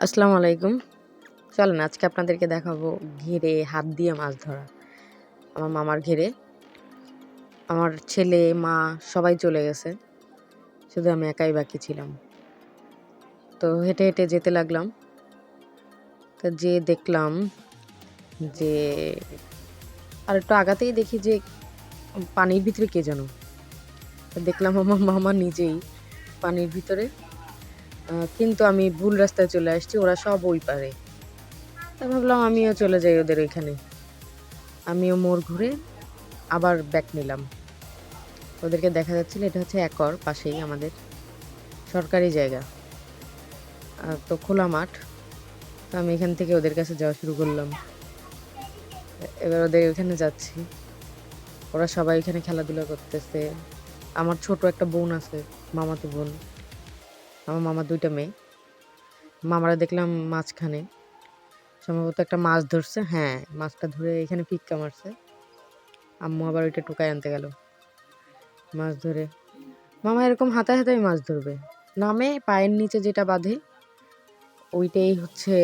আসসালামু আলাইকুম। চলেন আজকে আপনাদেরকে দেখাবো ঘেরে হাত দিয়ে মাছ ধরা। আমার মামার ঘেরে আমার ছেলে, মা সবাই চলে গেছে। শুধু আমি একাই বাকি ছিলাম। তো হেঁটে, হেঁটে যেতে লাগলাম। তো যেয়ে দেখলাম যে আরেকটু আগাতেই দেখি যে পানির ভিতরে কে যেন। তো দেখলাম আমার মামা নিজেই পানির ভিতরে। কিন্তু আমি ভুল রাস্তায় চলে আসছি। ওরা সব ওই পারে। তা ভাবলাম আমিও চলে যাই ওদের ওইখানে। আমিও মোড় ঘুরে আবার ব্যাক নিলাম। ওদেরকে দেখা যাচ্ছিল এটা হচ্ছে একর পাশেই আমাদের সরকারি জায়গা। তো খোলা মাঠ। তো আমি এখান থেকে ওদের কাছে যাওয়া শুরু করলাম। এবার ওদের ওখানে যাচ্ছি। ওরা সবাই এখানে খেলাধুলা করতেছে। আমার ছোট একটা বোন আছে, মামাতো বোন। আমার মামার ২ টা মেয়ে। মামারা দেখলাম মাঝখানে সম্ভবত একটা মাছ ধরছে। হ্যাঁ, মাছটা ধরে এখানে ফিক্কা মারছে। আম্মু আবার ওইটা টোকায় আনতে গেল মাছ ধরে। মামা এরকম হাতায় হাতায় মাছ ধরবে। নামে পায়ের নিচে যেটা বাঁধে ওইটাই হচ্ছে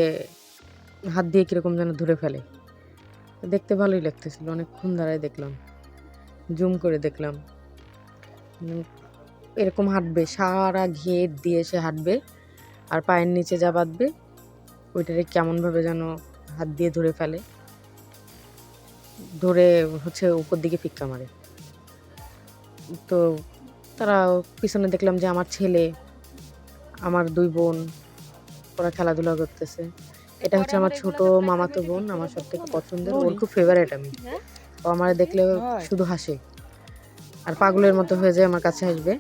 হাত দিয়ে কিরকম যেন ধরে ফেলে। দেখতে ভালোই লাগতেছিল। অনেকক্ষণ দাঁড়ায় দেখলাম, জুম করে দেখলাম। উম, এরকম হাঁটবে, সারা ঘের দিয়ে সে হাঁটবে আর পায়ের নিচে যা বাঁধবে ওইটারে কেমনভাবে যেন হাত দিয়ে ধরে ফেলে, ধরে হচ্ছে উপর দিকে ফিক্কা মারে। তো তারা পিছনে দেখলাম যে আমার ছেলে, আমার ২ বোন ওরা খেলাধুলা করতেছে। এটা হচ্ছে আমার ছোট মামাতো বোন, আমার সবথেকে পছন্দের। ওর খুব ফেভারিট আমি। ও আমারে দেখলে শুধু হাসে আর পাগলের মতো হয়ে যায়, আমার কাছে আসবে।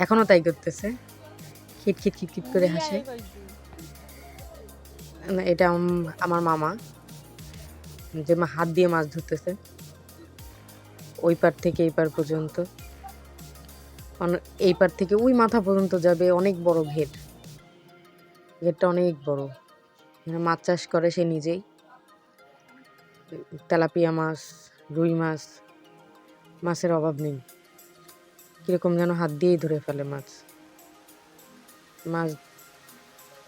এখনো তাই করতেছে, খিটখিট খিটখিট করে হাসে। এটা আমার মামা, যে হাত দিয়ে মাছ ধরতেছে ওই পার থেকে এই পার পর্যন্ত। এই পার থেকে ওই মাথা পর্যন্ত যাবে। অনেক বড় ঘের, ঘেরটা অনেক বড়। এখানে মাছ চাষ করে সে নিজেই। তেলাপিয়া মাছ, রুই মাছ, মাছের অভাব নেই। কিরকম যেন হাত দিয়েই ধরে ফেলে মাছ। মাছ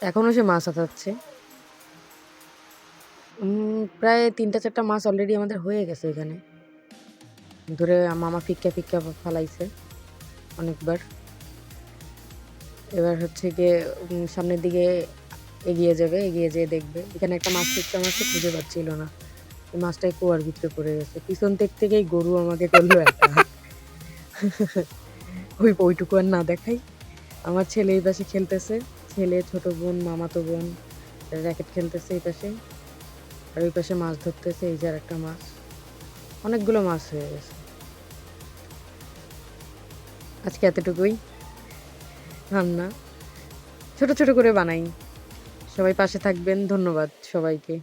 এখনো সে মাছ হাতাচ্ছে। প্রায় ৩টা-৪টা মাছ অলরেডি আমাদের হয়ে গেছে এখানে ধরে। মামা ফিক্কা ফিক্কা ফালাইছে অনেকবার। এবার হচ্ছে গিয়ে সামনের দিকে এগিয়ে যাবে, এগিয়ে যেয়ে দেখবে এখানে একটা মাছ ফিক্কা মাছকে খুঁজে পাচ্ছিল না। এই মাছটাই কুয়ার ভিতরে পড়ে গেছে। পিছন দিক থেকেই গরু আমাকে করলো একটা। ওইটুকু আর না দেখাই। আমার ছেলে এই পাশে খেলতেছে, ছেলে, ছোট বোন, মামাতো বোন র্যাকেট খেলতেছে এই পাশে, আর ওই পাশে মাছ ধরতেছে। এই যে আর একটা মাছ, অনেকগুলো মাছ হয়ে গেছে। আজকে এতটুকুই রান্না, ছোট ছোট করে বানাই। সবাই পাশে থাকবেন। ধন্যবাদ সবাইকে।